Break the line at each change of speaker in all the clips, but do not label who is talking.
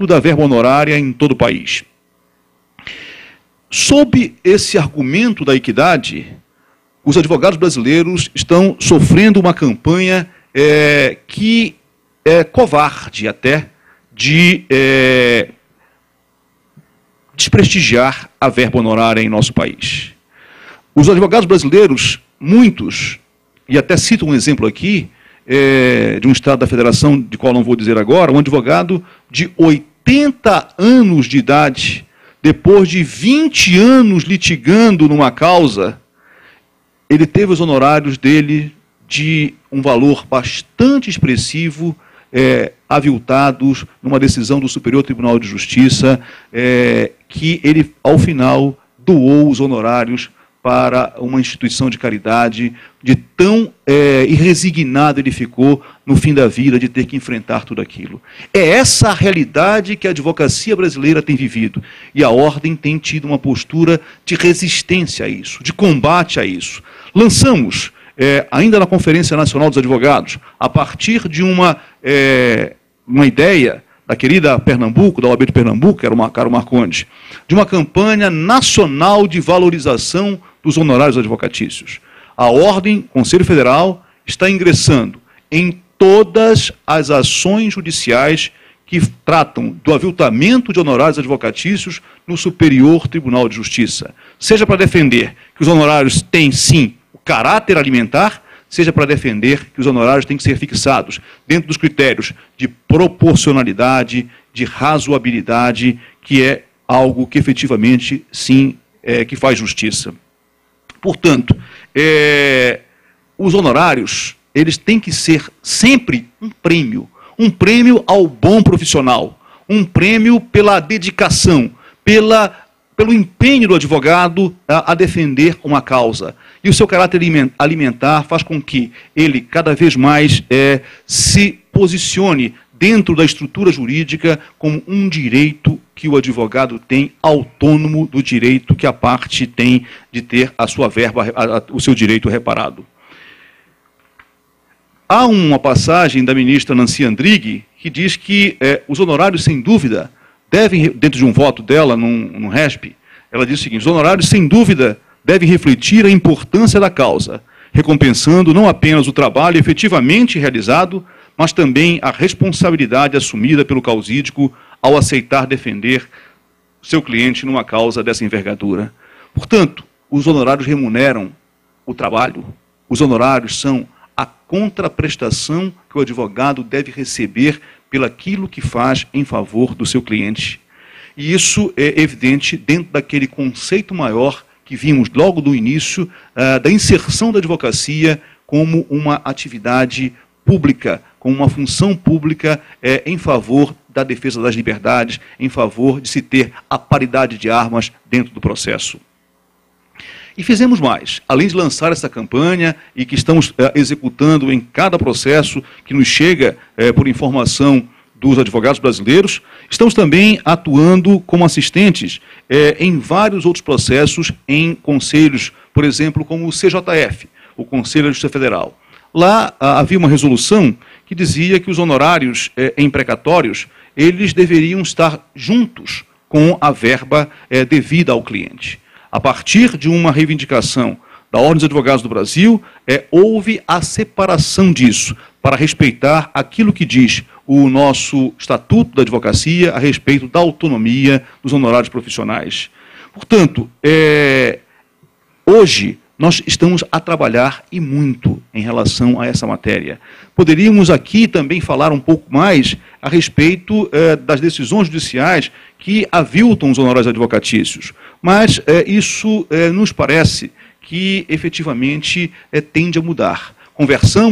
da verba honorária em todo o país. Sob esse argumento da equidade, os advogados brasileiros estão sofrendo uma campanha que é covarde até de desprestigiar a verba honorária em nosso país. Os advogados brasileiros, muitos, e até cito um exemplo aqui, de um estado da federação, de qual não vou dizer agora, um advogado de 80 anos de idade, depois de 20 anos litigando numa causa, ele teve os honorários dele de um valor bastante expressivo, aviltados numa decisão do Superior Tribunal de Justiça, que ele, ao final, doou os honorários para uma instituição de caridade, de tão irresignado ele ficou no fim da vida de ter que enfrentar tudo aquilo. É essa a realidade que a advocacia brasileira tem vivido, e a Ordem tem tido uma postura de resistência a isso, de combate a isso. Lançamos, ainda na Conferência Nacional dos Advogados, a partir de uma ideia da querida Pernambuco, da OAB de Pernambuco, que era o Caro Marcondes, de uma campanha nacional de valorização dos honorários advocatícios. A Ordem, Conselho Federal, está ingressando em todas as ações judiciais que tratam do aviltamento de honorários advocatícios no Superior Tribunal de Justiça. Seja para defender que os honorários têm, sim, o caráter alimentar, seja para defender que os honorários têm que ser fixados dentro dos critérios de proporcionalidade, de razoabilidade, que é algo que efetivamente, sim, que faz justiça. Portanto, os honorários, eles têm que ser sempre um prêmio ao bom profissional, um prêmio pela dedicação, pelo empenho do advogado a defender uma causa. E o seu caráter alimentar faz com que ele cada vez mais se posicione dentro da estrutura jurídica como um direito que o advogado tem, autônomo do direito que a parte tem de ter a sua verba, o seu direito reparado. Há uma passagem da ministra Nancy Andrighi que diz que os honorários, sem dúvida, devem, dentro de um voto dela, num RESP, ela diz o seguinte: os honorários, sem dúvida, devem refletir a importância da causa, recompensando não apenas o trabalho efetivamente realizado, mas também a responsabilidade assumida pelo causídico ao aceitar defender seu cliente numa causa dessa envergadura. Portanto, os honorários remuneram o trabalho, os honorários são a contraprestação que o advogado deve receber pelaquilo que faz em favor do seu cliente. E isso é evidente dentro daquele conceito maior que vimos logo do início, da inserção da advocacia como uma atividade pública, como uma função pública em favor da defesa das liberdades, em favor de se ter a paridade de armas dentro do processo. E fizemos mais. Além de lançar essa campanha e que estamos executando em cada processo que nos chega por informação dos advogados brasileiros, estamos também atuando como assistentes em vários outros processos em conselhos, por exemplo, como o CJF, o Conselho da Justiça Federal. Lá havia uma resolução que dizia que os honorários em precatórios, eles deveriam estar juntos com a verba devida ao cliente. A partir de uma reivindicação da Ordem dos Advogados do Brasil, houve a separação disso, para respeitar aquilo que diz o nosso Estatuto da Advocacia a respeito da autonomia dos honorários profissionais. Portanto, hoje nós estamos a trabalhar e muito em relação a essa matéria. Poderíamos aqui também falar um pouco mais a respeito das decisões judiciais que aviltam os honorários advocatícios, mas isso nos parece que efetivamente tende a mudar.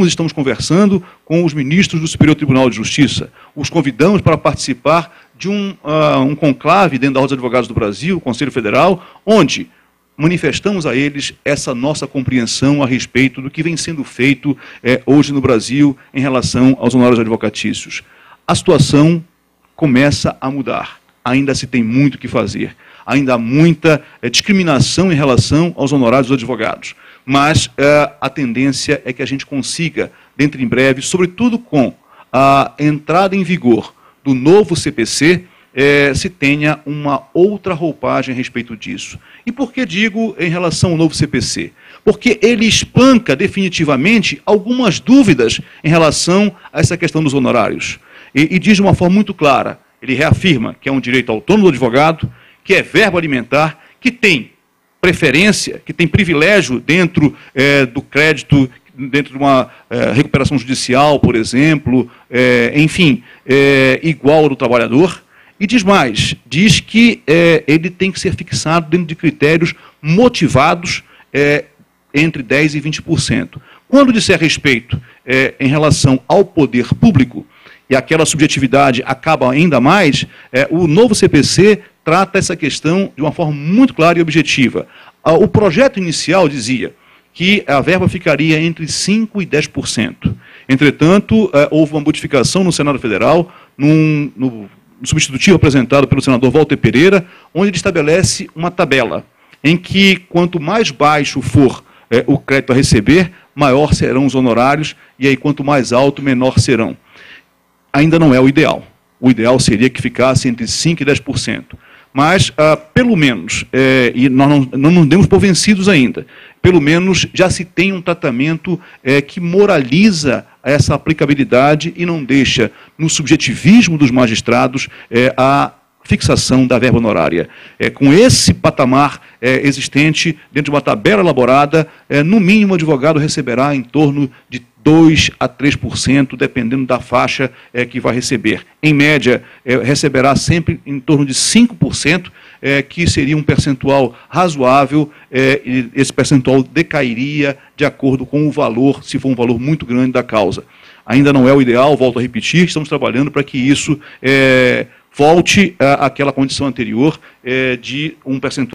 Estamos conversando com os ministros do Superior Tribunal de Justiça. Os convidamos para participar de um conclave dentro da Ordem dos Advogados do Brasil, o Conselho Federal, onde manifestamos a eles essa nossa compreensão a respeito do que vem sendo feito hoje no Brasil em relação aos honorários advocatícios. A situação começa a mudar. Ainda se tem muito o que fazer. Ainda há muita discriminação em relação aos honorários dos advogados. Mas a tendência é que a gente consiga, dentro em breve, sobretudo com a entrada em vigor do novo CPC, se tenha uma outra roupagem a respeito disso. E por que digo em relação ao novo CPC? Porque ele espanca definitivamente algumas dúvidas em relação a essa questão dos honorários. E diz de uma forma muito clara, ele reafirma que é um direito autônomo do advogado, que é verbo alimentar, que tem preferência, que tem privilégio dentro do crédito, dentro de uma recuperação judicial, por exemplo, enfim, igual ao do trabalhador. E diz mais, diz que ele tem que ser fixado dentro de critérios motivados entre 10% e 20%. Quando disser respeito em relação ao poder público, e aquela subjetividade acaba ainda mais, o novo CPC trata essa questão de uma forma muito clara e objetiva. O projeto inicial dizia que a verba ficaria entre 5% e 10%. Entretanto, houve uma modificação no Senado Federal, no substitutivo apresentado pelo senador Walter Pereira, onde ele estabelece uma tabela, em que quanto mais baixo for o crédito a receber, maior serão os honorários, e aí quanto mais alto, menor serão. Ainda não é o ideal. O ideal seria que ficasse entre 5% e 10%. Mas, pelo menos, e nós não nos demos por vencidos ainda, pelo menos já se tem um tratamento que moraliza essa aplicabilidade e não deixa no subjetivismo dos magistrados a fixação da verba honorária. Com esse patamar existente, dentro de uma tabela elaborada, no mínimo o advogado receberá em torno de 2% a 3%, dependendo da faixa que vai receber. Em média, receberá sempre em torno de 5%, que seria um percentual razoável, e esse percentual decairia de acordo com o valor, se for um valor muito grande da causa. Ainda não é o ideal, volto a repetir, estamos trabalhando para que isso volte àquela condição anterior de um percentual